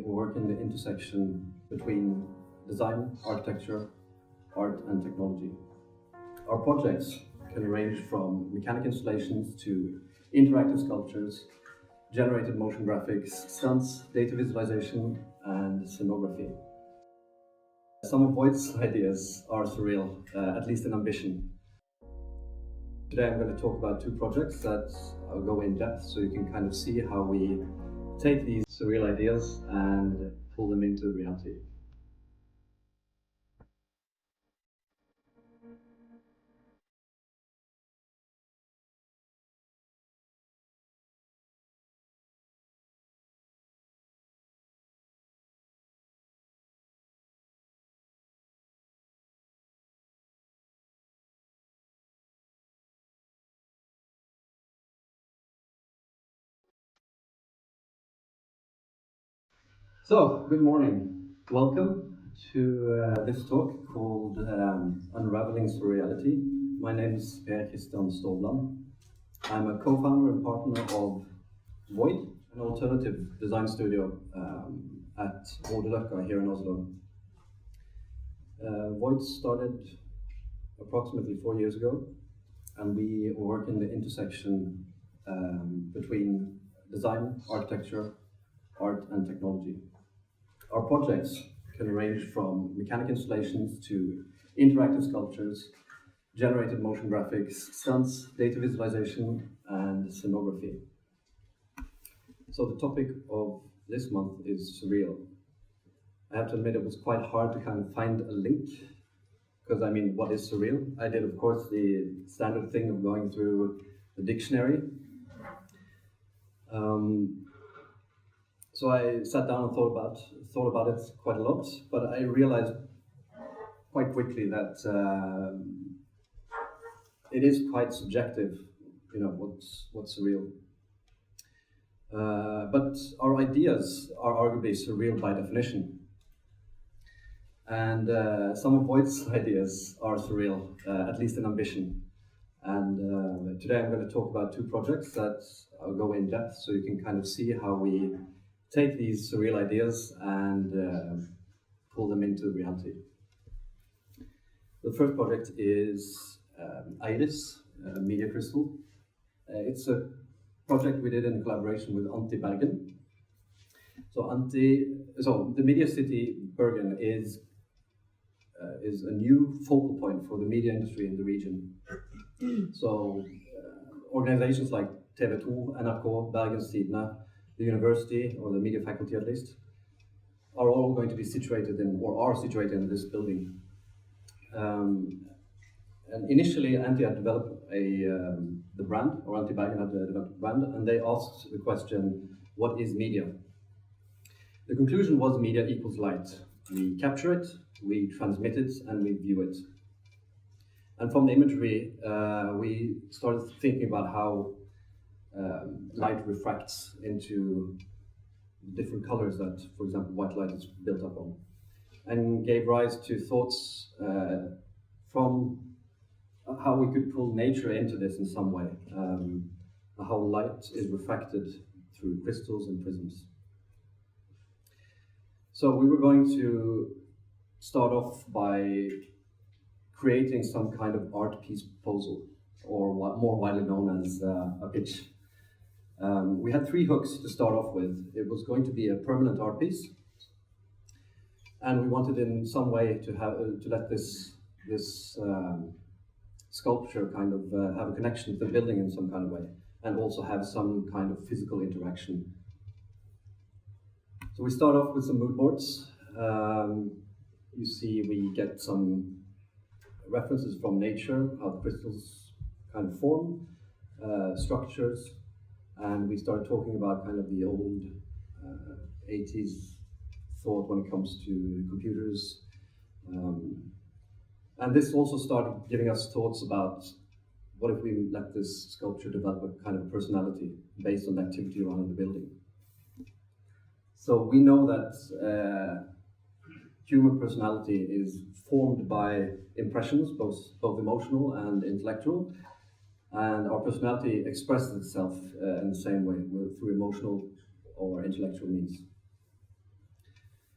we work in the intersection between design, architecture, art and technology. Our projects can range from mechanic installations to interactive sculptures, generated motion graphics, stunts, data visualization and scenography. Some of Voigt's ideas are surreal, at least in ambition. Today I'm going to talk about two projects that I'll go in depth so you can kind of see how we take these surreal ideas and pull them into reality. So, good morning. Welcome to this talk called Unraveling Surreality. My name is Per Christian Stovland. I'm a co-founder and partner of Voigt, an alternative design studio at Rodeløkka here in Oslo. Voigt started approximately 4 years ago, and we work in the intersection between design, architecture, art and technology. Our projects can range from mechanic installations to interactive sculptures, generated motion graphics, stunts, data visualization and scenography. So the topic of this month is surreal. I have to admit it was quite hard to kind of find a link, because I mean, what is surreal? I did of course the standard thing of going through the dictionary. So I sat down and thought about it quite a lot, but I realized quite quickly that it is quite subjective, you know, what's surreal. But our ideas are arguably surreal by definition. And some of Voigt's ideas are surreal, at least in ambition. And today I'm going to talk about two projects that I'll go in depth so you can kind of see how we take these surreal ideas and pull them into reality. The first project is Iris Media Crystal. It's a project we did in collaboration with Anti Bergen. So the Media City Bergen is a new focal point for the media industry in the region. So organizations like TV2, NRK, Bergens Tidende, the university, or the media faculty at least, are all going to be situated in, or are situated in this building. And initially, Anti had developed the brand, or Anti Bergen had developed the brand, and they asked the question, what is media? The conclusion was media equals light. We capture it, we transmit it, and we view it. And from the imagery, we started thinking about how light refracts into different colors that, for example, white light is built up on, and gave rise to thoughts from how we could pull nature into this in some way, how light is refracted through crystals and prisms. So we were going to start off by creating some kind of art piece proposal, or what more widely known as a pitch. We had three hooks to start off with. It was going to be a permanent art piece, and we wanted in some way to let this sculpture kind of have a connection to the building in some kind of way, and also have some kind of physical interaction. So we start off with some mood boards. You see we get some references from nature, how the crystals kind of form, structures, and we started talking about kind of the old 80s thought when it comes to computers. And this also started giving us thoughts about what if we let this sculpture develop a kind of personality based on the activity around the building. So we know that human personality is formed by impressions, both emotional and intellectual, and our personality expresses itself in the same way, through emotional or intellectual means.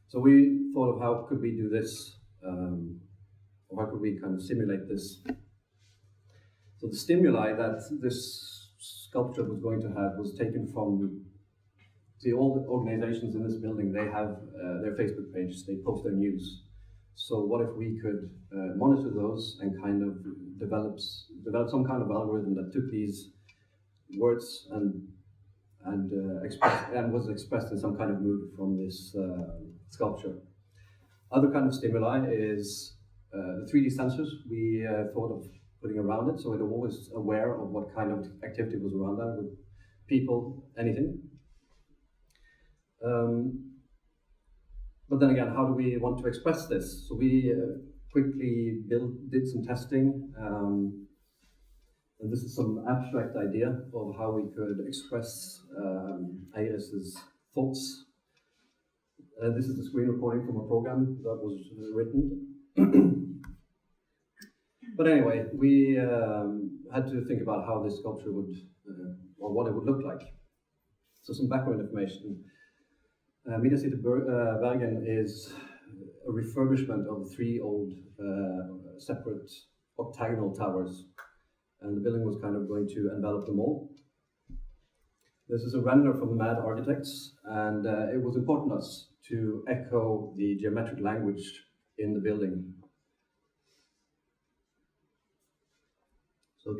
So we thought of how could we do this, or how could we kind of simulate this. So the stimuli that this sculpture was going to have was taken from, see, all the organizations in this building, they have their Facebook page, they post their news. So what if we could monitor those and kind of develop some kind of algorithm that took these words and was expressed in some kind of mood from this sculpture. Other kind of stimuli is the 3D sensors we thought of putting around it, so it was always aware of what kind of activity was around that, with people, anything. But then again, how do we want to express this? So we quickly did some testing, and this is some abstract idea of how we could express Eiris's thoughts. This is the screen recording from a program that was written. But anyway, we had to think about how this sculpture would, or what it would look like. So some background information. Media City Bergen is a refurbishment of 3 old separate octagonal towers, and the building was kind of going to envelop them all. This is a render from Mad Architects, and it was important to us to echo the geometric language in the building. So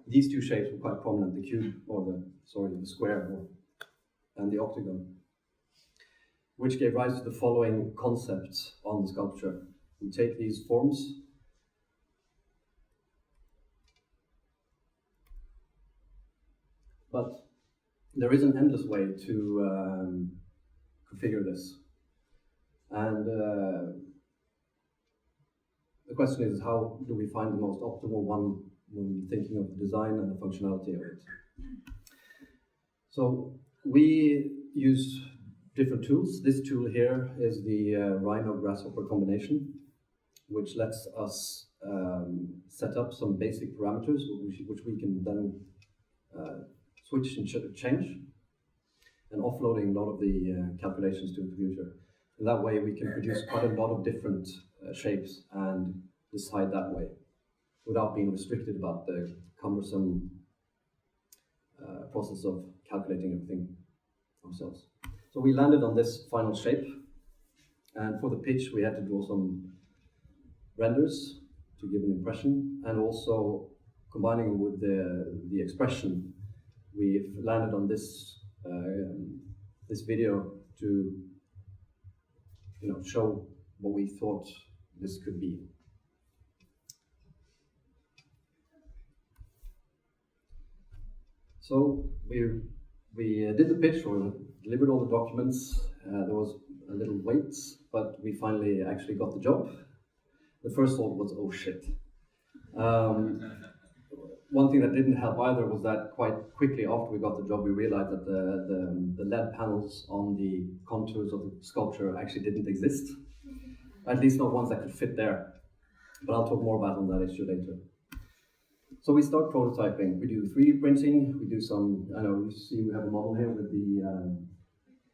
these 2 shapes were quite prominent, the cube, or the square, and the octagon, which gave rise to the following concepts on the sculpture. We take these forms, but there is an endless way to configure this. And the question is, how do we find the most optimal one when thinking of the design and the functionality of it? So we use different tools. This tool here is the Rhino Grasshopper combination, which lets us set up some basic parameters which we can then switch and change, and offloading a lot of the calculations to the computer. And that way we can produce quite a lot of different shapes and decide that way, without being restricted about the cumbersome process of calculating everything ourselves. So we landed on this final shape, and for the pitch we had to draw some renders to give an impression, and also combining with the expression, we've landed on this this video to show what we thought this could be. So we did the pitch, we delivered all the documents. There was a little wait, but we finally actually got the job. The first thought was, oh shit. One thing that didn't help either was that quite quickly after we got the job, we realized that the LED panels on the contours of the sculpture actually didn't exist. At least not ones that could fit there. But I'll talk more about on that issue later. So we start prototyping. We do 3D printing. We do some, you see we have a model here with the,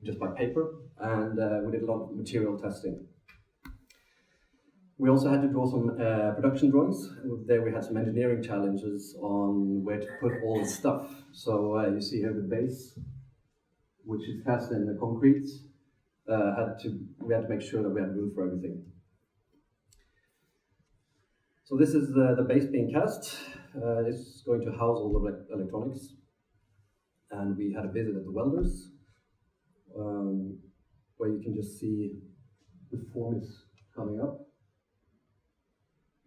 just by paper. And we did a lot of material testing. We also had to draw some production drawings. There we had some engineering challenges on where to put all the stuff. So you see here the base, which is cast in the concrete. We had to make sure that we had room for everything. So this is the base being cast. It's going to house all the electronics. And we had a visit at the welders, where you can just see the form is coming up.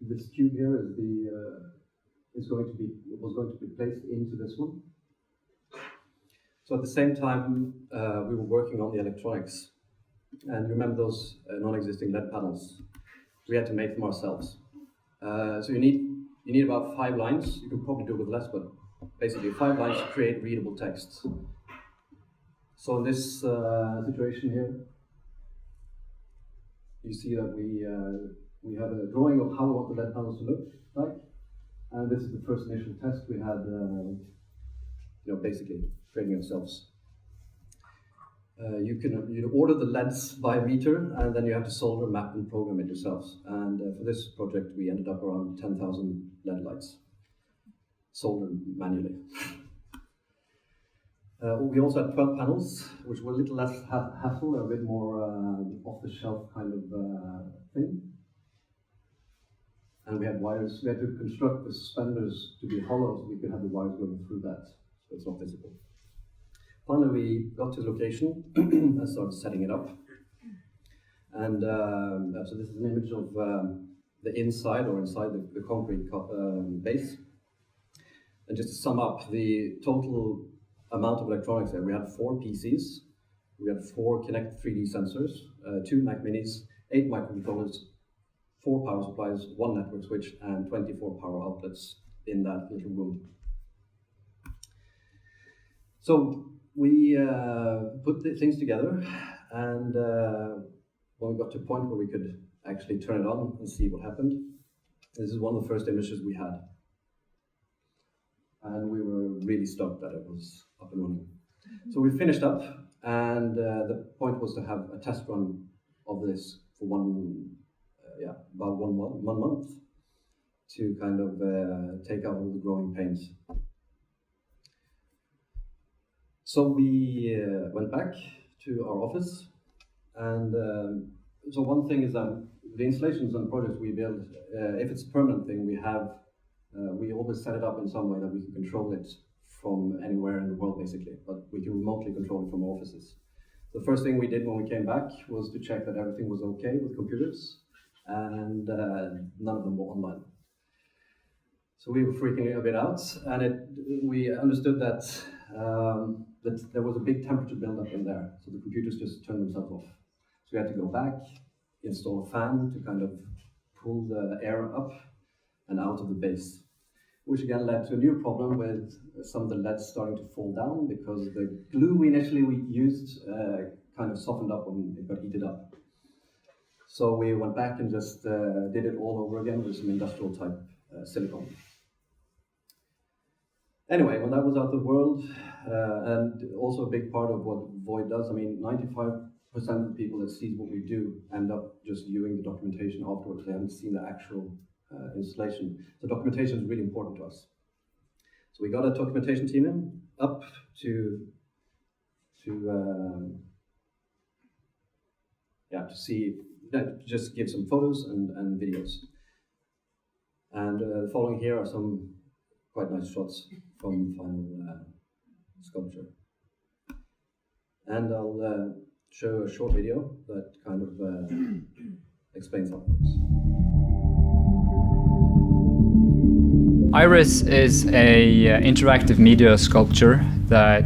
This tube here was going to be placed into this one. So at the same time, we were working on the electronics. And remember those non-existing LED panels? We had to make them ourselves. So you need about 5 lines. You can probably do it with less, but basically 5 lines to create readable text. So in this situation here, you see that we have a drawing of how we want the LED panels to look like, and this is the first initial test we had, basically creating ourselves. you order the LEDs by meter, and then you have to solder, map, and program it yourselves. And for this project, we ended up around 10,000 LED lights, soldered manually. We also had 12 panels, which were a little less hassle, a bit more off-the-shelf kind of thing. And we had wires. We had to construct the suspenders to be hollow, so we could have the wires going through that, so it's not visible. Finally, we got to the location and started setting it up. And so this is an image of the inside or inside the concrete base. And just to sum up, the total amount of electronics there, we had 4 PCs, we had 4 Kinect 3D sensors, 2 Mac Minis, 8 microcontrollers, 4 power supplies, 1 network switch, and 24 power outlets in that little room. So we put the things together, and when we got to a point where we could actually turn it on and see what happened, this is one of the first images we had. And we were really stoked that it was up and running. So we finished up, and the point was to have a test run of this for about one month to kind of take out all the growing pains. So we went back to our office, and so one thing is that the installations and projects we build, if it's a permanent thing, we always set it up in some way that we can control it from anywhere in the world, basically, but we can remotely control it from offices. The first thing we did when we came back was to check that everything was okay with computers, and none of them were online. So we were freaking a bit out, and we understood that there was a big temperature buildup in there, so the computers just turned themselves off. So we had to go back, install a fan to kind of pull the air up and out of the base, which again led to a new problem with some of the LEDs starting to fall down because the glue we initially used kind of softened up when it got heated up. So we went back and just did it all over again with some industrial type silicone. Anyway, when that was out of the world, and also a big part of what Void does, I mean, 95% of the people that sees what we do end up just viewing the documentation afterwards. They haven't seen the actual installation. So documentation is really important to us. So we got a documentation team in up to see, just give some photos and videos. And following here are some quite nice shots from final sculpture. And I'll show a short video that kind of explains how it works. Iris is a interactive media sculpture that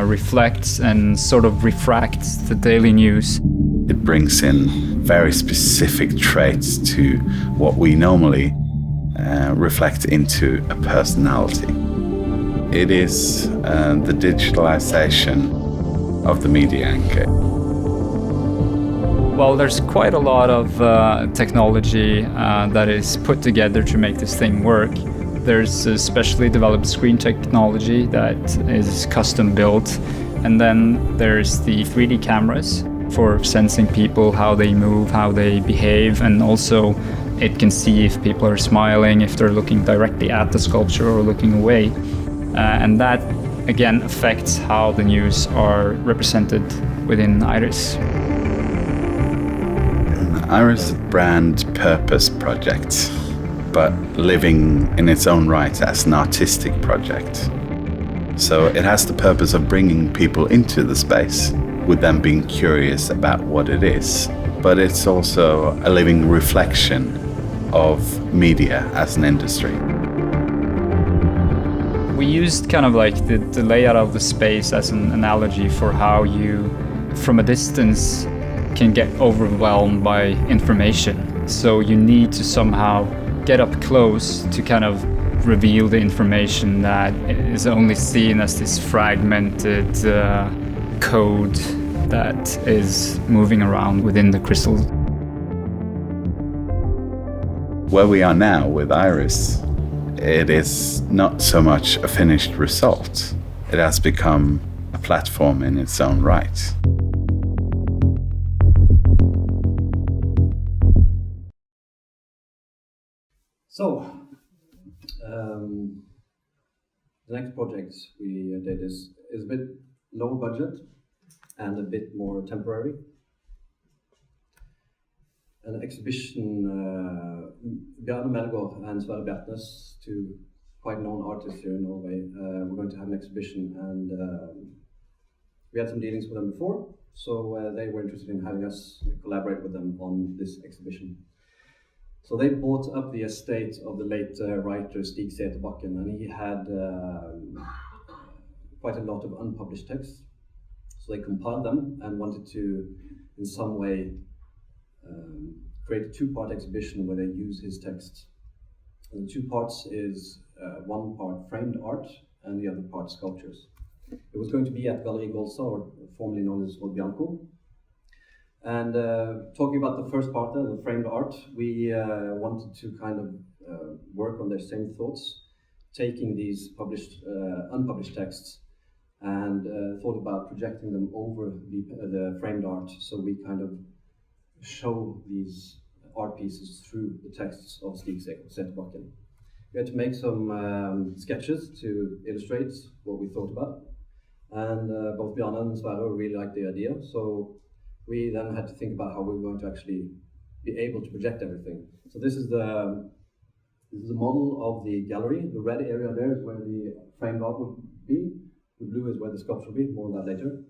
reflects and sort of refracts the daily news. It brings in very specific traits to what we normally reflect into a personality. It is the digitalization of the media anchor. Well, there's quite a lot of technology that is put together to make this thing work. There's a specially developed screen technology that is custom built, and then there's the 3D cameras for sensing people, how they move, how they behave, and also it can see if people are smiling, if they're looking directly at the sculpture or looking away. And that, again, affects how the news are represented within Iris. Iris is a brand purpose project, but living in its own right as an artistic project. So it has the purpose of bringing people into the space, with them being curious about what it is. But it's also a living reflection of media as an industry. We used kind of like the layout of the space as an analogy for how you, from a distance, can get overwhelmed by information. So you need to somehow get up close to kind of reveal the information that is only seen as this fragmented code that is moving around within the crystal. Where we are now with Iris, it is not so much a finished result. It has become a platform in its own right. So, the next project we did is a bit lower budget and a bit more temporary. An exhibition, Bjarne Melgaard and Sverre Bjertnæs, two quite known artists here in Norway, we're going to have an exhibition, and we had some dealings with them before, so they were interested in having us collaborate with them on this exhibition. So they bought up the estate of the late writer Stig Sæterbakken, and he had quite a lot of unpublished texts. So they compiled them and wanted to, in some way, create a two-part exhibition where they use his texts. And the two parts is one part framed art and the other part sculptures. It was going to be at Galleri Golsa, or formerly known as Odd Bianco. And talking about the first part, the framed art, we wanted to kind of work on their same thoughts, taking these unpublished texts and thought about projecting them over the framed art, so we kind of show these art pieces through the texts of Stig Sæterbakken. We had to make some sketches to illustrate what we thought about, and both Bjarne and Sverre really liked the idea, so we then had to think about how we were going to actually be able to project everything. So this is the model of the gallery. The red area there is where the framed art would be. The blue is where the sculpture will be, more on that later.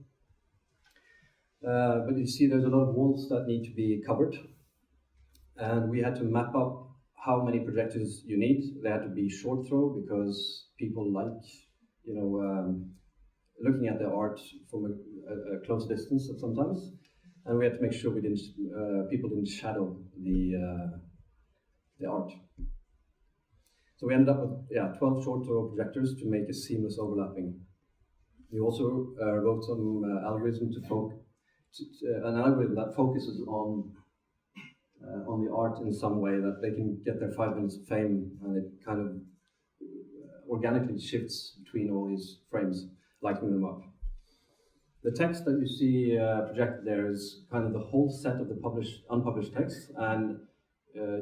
But you see there's a lot of walls that need to be covered. And we had to map up how many projectors you need. They had to be short throw because people like, looking at the art from a close distance sometimes. And we had to make sure people didn't shadow the art. So we ended up with 12 short throw projectors to make a seamless overlapping. We also wrote some algorithm an algorithm that focuses on the art in some way, that they can get their 5 minutes of fame, and it kind of organically shifts between all these frames, lighting them up. The text that you see projected there is kind of the whole set of the unpublished texts, and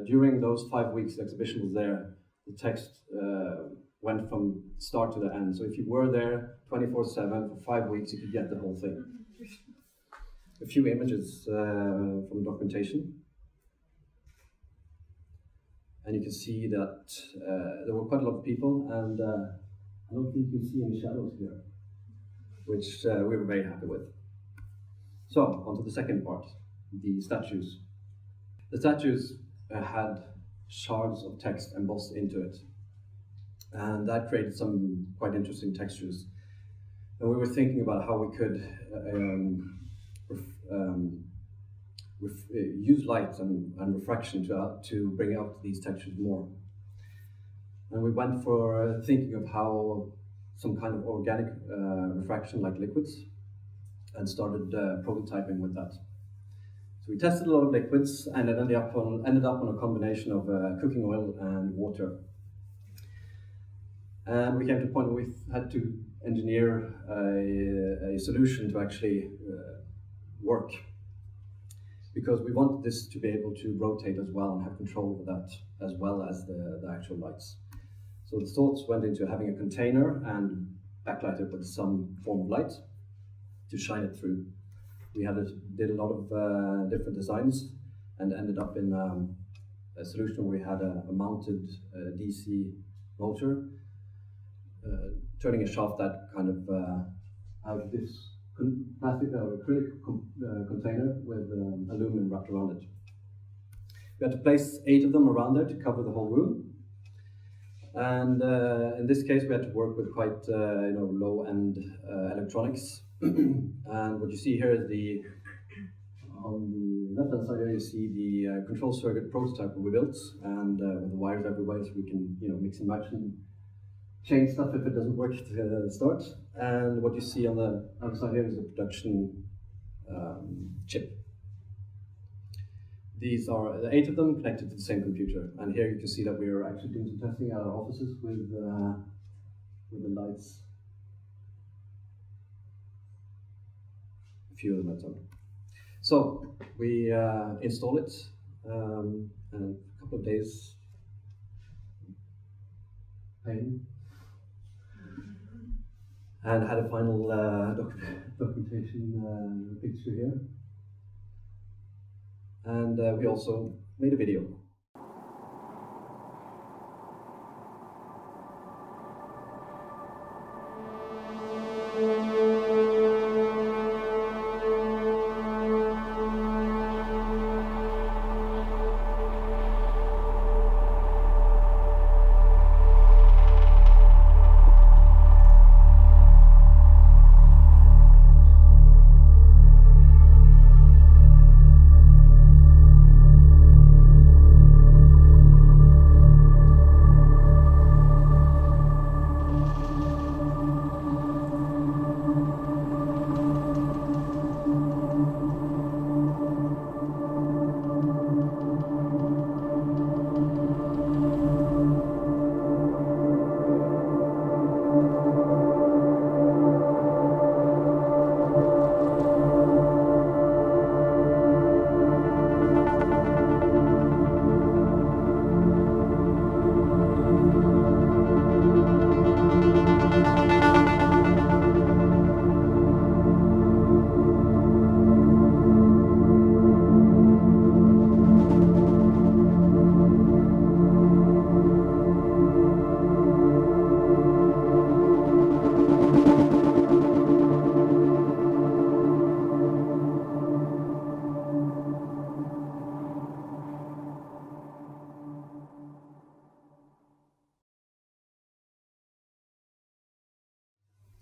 during those 5 weeks the exhibition was there, the text went from start to the end. So if you were there 24/7 for 5 weeks, you could get the whole thing. A few images from documentation. And you can see that there were quite a lot of people, and I don't think you see any shadows here, which we were very happy with. So, on to the second part, the statues. The statues had shards of text embossed into it, and that created some quite interesting textures. And we were thinking about how we could use light and refraction to bring out these textures more. And we went for thinking of how some kind of organic refraction like liquids, and started prototyping with that. So we tested a lot of liquids, and it ended up on a combination of cooking oil and water. And we came to a point where we had to engineer a solution to actually work, because we wanted this to be able to rotate as well and have control over that, as well as the actual lights. So the thoughts went into having a container and backlight it with some form of light to shine it through. We did a lot of different designs, and ended up in a solution where we had a mounted DC motor, turning a shaft that kind of out of this plastic or acrylic container with aluminum wrapped around it. We had to place 8 of them around there to cover the whole room. And in this case, we had to work with quite low-end electronics. And what you see here is on the left-hand side here, you see the control circuit prototype that we built, and with the wires everywhere, so we can mix and match and change stuff if it doesn't work at the start. And what you see on the other side here is the production chip. These are the 8 of them connected to the same computer, and here you can see that we are actually doing some testing at our offices with the lights. A few of them at time. So we install it, and a couple of days pain. And had a final documentation picture here. And we also made a video.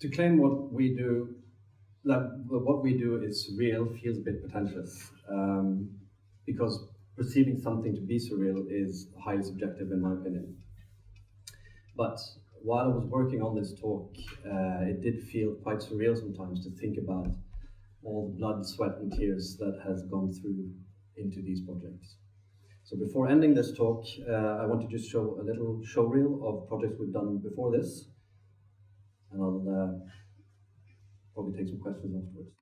To claim what we do, that what we do is real feels a bit pretentious, because perceiving something to be surreal is highly subjective in my opinion. But while I was working on this talk, it did feel quite surreal sometimes to think about all the blood, sweat and tears that has gone through into these projects. So before ending this talk, I want to just show a little showreel of projects we've done before this. And I'll probably take some questions afterwards.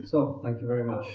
So, thank you very much.